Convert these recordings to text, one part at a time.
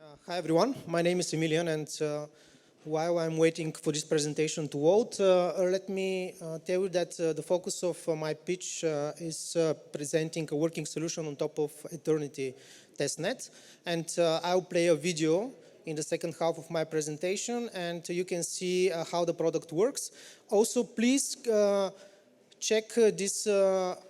Hi everyone, my name is Emil Enev, and while I'm waiting for this presentation to load, let me tell you that the focus of my pitch is presenting a working solution on top of Eternity testnet, and I'll play a video in the second half of my presentation, and you can see how the product works. Also, please check this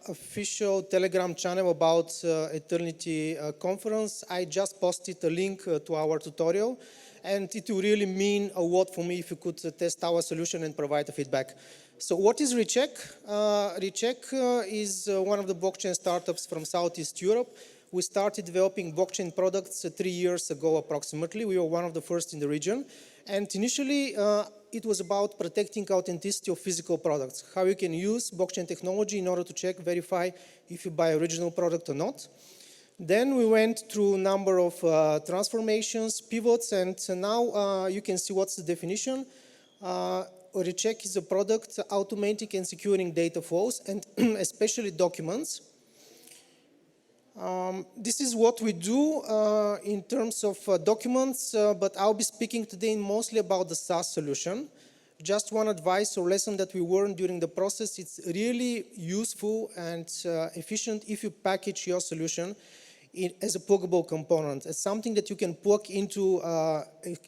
official Telegram channel about Eternity conference. I just posted a link to our tutorial, and it will really mean a lot for me if you could test our solution and provide a feedback. So what is ReCheck? ReCheck is one of the blockchain startups from Southeast Europe. We started developing blockchain products 3 years ago approximately. We were one of the first in the region. And initially, it was about protecting authenticity of physical products, how you can use blockchain technology in order to check, verify if you buy original product or not. Then we went through a number of transformations, pivots, and now you can see what's the definition. ReCheck is a product automating and securing data flows, and especially documents. This is what we do in terms of documents, but I'll be speaking today mostly about the SaaS solution. Just one advice or lesson that we learned during the process: it's really useful and efficient if you package your solution as a pluggable component, as something that you can plug into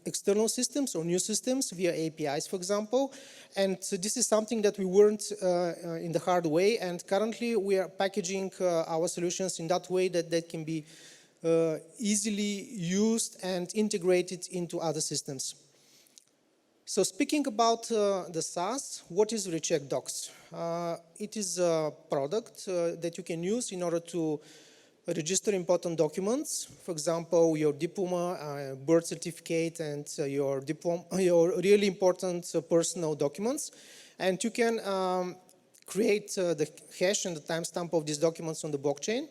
external systems or new systems via APIs, for example. And so this is something that we learned in the hard way, and currently we are packaging our solutions in that way that they can be easily used and integrated into other systems. So speaking about the SaaS, what is ReCheck Docs? It is a product that you can use in order to register important documents, for example, your diploma, birth certificate, and your really important personal documents. And you can create the hash and the timestamp of these documents on the blockchain.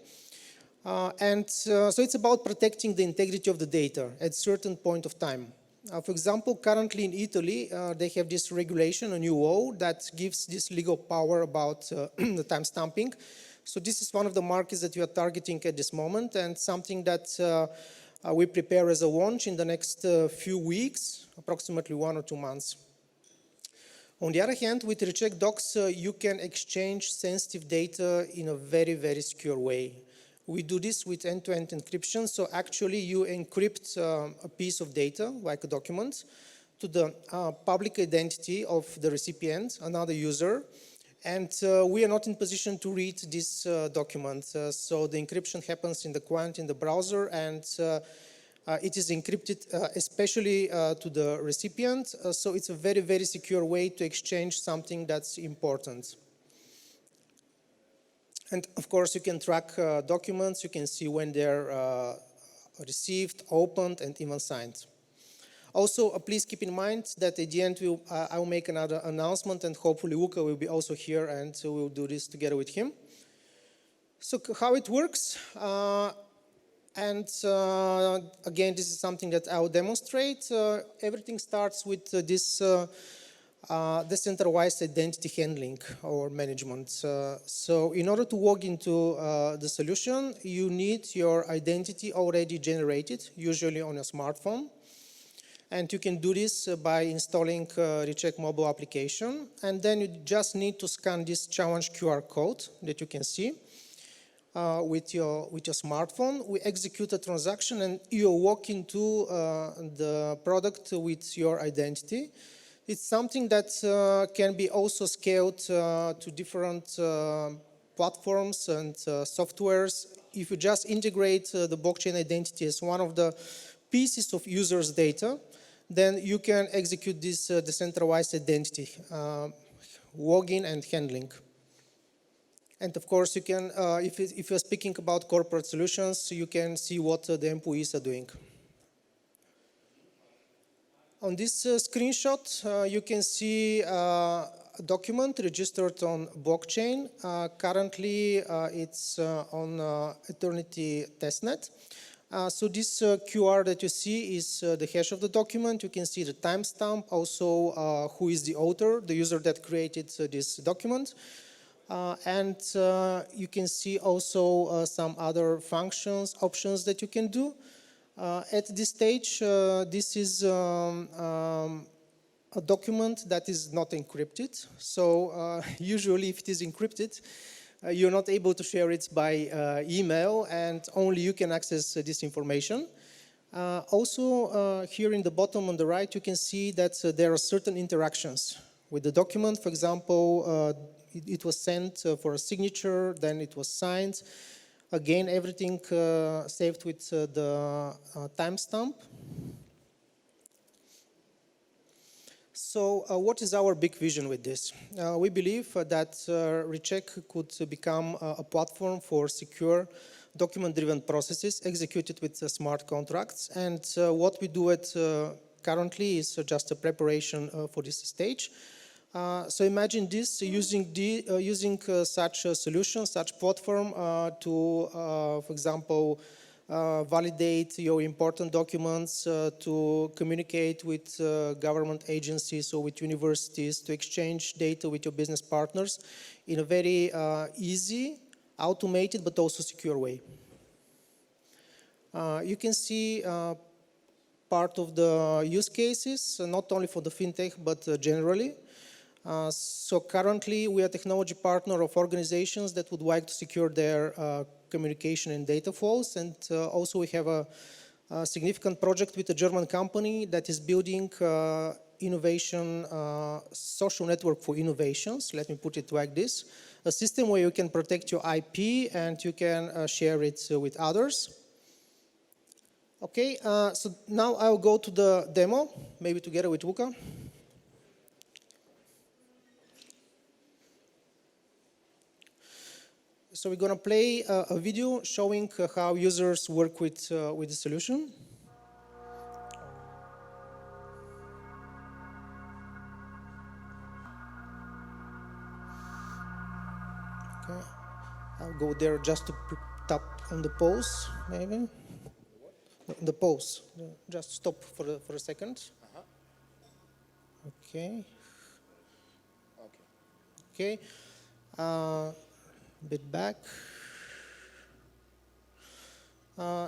So it's about protecting the integrity of the data at a certain point of time. For example, currently in Italy, they have this regulation, a new law, that gives this legal power about the timestamping. So this is one of the markets that we are targeting at this moment, and something that we prepare as a launch in the next few weeks, approximately 1 or 2 months. On the other hand, with ReCheck Docs, you can exchange sensitive data in a very, very secure way. We do this with end-to-end encryption, so actually you encrypt a piece of data, like a document, to the public identity of the recipient, another user. And we are not in position to read this document. So the encryption happens in the client, in the browser, and it is encrypted especially to the recipient. So it's a very, very secure way to exchange something that's important. And of course, you can track documents. You can see when they're received, opened, and even signed. Also, please keep in mind that at the end I will make another announcement, and hopefully Luca will be also here, and so we'll do this together with him. So how it works, again, this is something that I will demonstrate. Everything starts with this decentralized identity handling or management. So in order to log into the solution, you need your identity already generated, usually on a smartphone. And you can do this by installing ReCheck mobile application. And then you just need to scan this challenge QR code that you can see with your smartphone. We execute a transaction and you walk into the product with your identity. It's something that can be also scaled to different platforms and softwares. If you just integrate the blockchain identity as one of the pieces of users' data, then you can execute this decentralized identity, login and handling. And of course, you can, if you're speaking about corporate solutions, you can see what the employees are doing. On this screenshot, you can see a document registered on blockchain. Currently, it's on Eternity testnet. So this QR that you see is the hash of the document. You can see the timestamp, also who is the author, the user that created this document. And you can see also some other functions, options that you can do. At this stage, this is a document that is not encrypted. So usually if it is encrypted, you're not able to share it by email, and only you can access this information. Also, here in the bottom on the right, you can see that there are certain interactions with the document. For example, it was sent for a signature, then it was signed. Again, everything saved with the timestamp. So what is our big vision with this? We believe that ReCheck could become a platform for secure document-driven processes executed with smart contracts. And what we do it currently is just a preparation for this stage. So imagine this, using such a solution, such platform to, for example, validate your important documents, to communicate with government agencies or with universities, to exchange data with your business partners in a very easy, automated, but also secure way. You can see part of the use cases, not only for the fintech, but generally. So currently, we are a technology partner of organizations that would like to secure their communication and data flows. And also we have a significant project with a German company that is building innovation, social network for innovations. Let me put it like this. A system where you can protect your IP and you can share it with others. Okay, so now I'll go to the demo, maybe together with Luca. So we're going to play a video showing how users work with the solution. Okay. I'll go there just to tap on the pause, maybe. The pause. Just stop for a second. Okay. Okay. Bit back.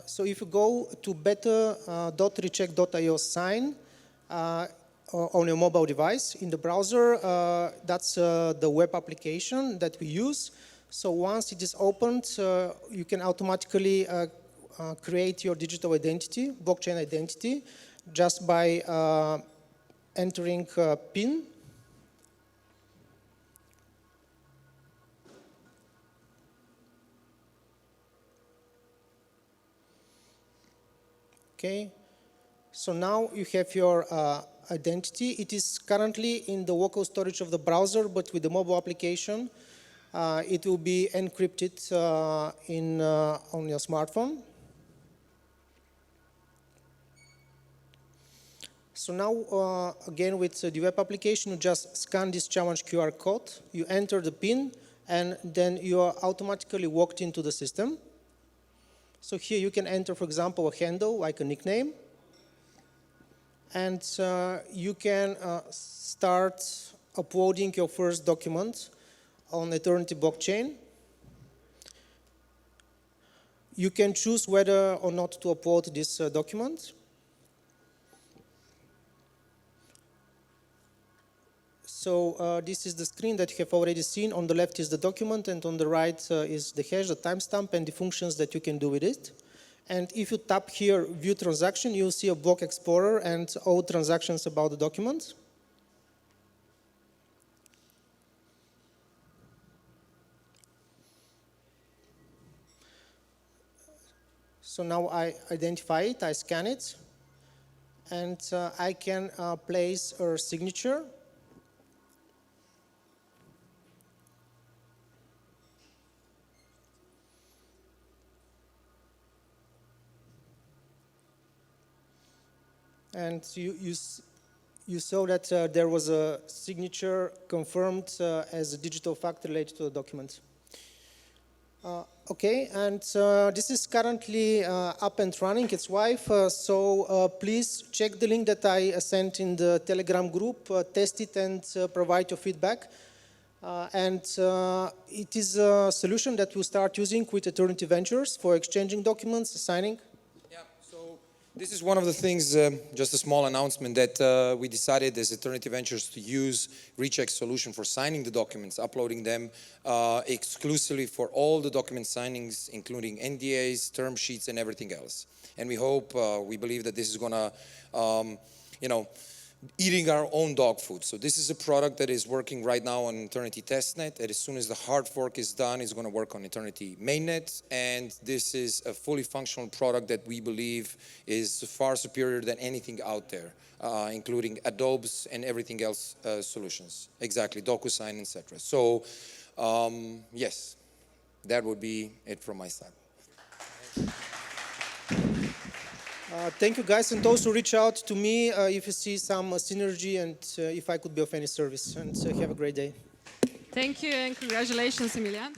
So if you go to beta.recheck.io sign on your mobile device in the browser, that's the web application that we use. So once it is opened, you can automatically create your digital identity, blockchain identity, just by entering a PIN. Okay, so now you have your identity. It is currently in the local storage of the browser, but with the mobile application, it will be encrypted on your smartphone. So now, again, with the web application, you just scan this challenge QR code, you enter the PIN, and then you are automatically walked into the system. So here you can enter, for example, a handle, like a nickname. And you can start uploading your first document on aeternity blockchain. You can choose whether or not to upload this document. So this is the screen that you have already seen. On the left is the document, and on the right is the hash, the timestamp, and the functions that you can do with it. And if you tap here, View Transaction, you'll see a block explorer and all transactions about the document. So now I identify it, I scan it, and I can place a signature. And you saw that there was a signature confirmed as a digital fact related to the document. Okay, and this is currently up and running, it's live, so please check the link that I sent in the Telegram group, test it and provide your feedback. And it is a solution that we'll start using with Eternity Ventures for exchanging documents, signing. Yeah, so This is one of the things, just a small announcement, that we decided as Eternity Ventures to use ReCheck solution for signing the documents, uploading them exclusively for all the document signings, including NDAs, term sheets, and everything else. And we hope, we believe that this is going to, eating our own dog food. So this is a product that is working right now on Eternity Testnet, and as soon as the hard fork is done, it's going to work on Eternity Mainnet, and this is a fully functional product that we believe is far superior than anything out there, including Adobe's and everything else solutions. Exactly, DocuSign, etc. So yes, that would be it from my side. Thank you, guys, and also reach out to me if you see some synergy and if I could be of any service. And have a great day. Thank you and congratulations, Emilian.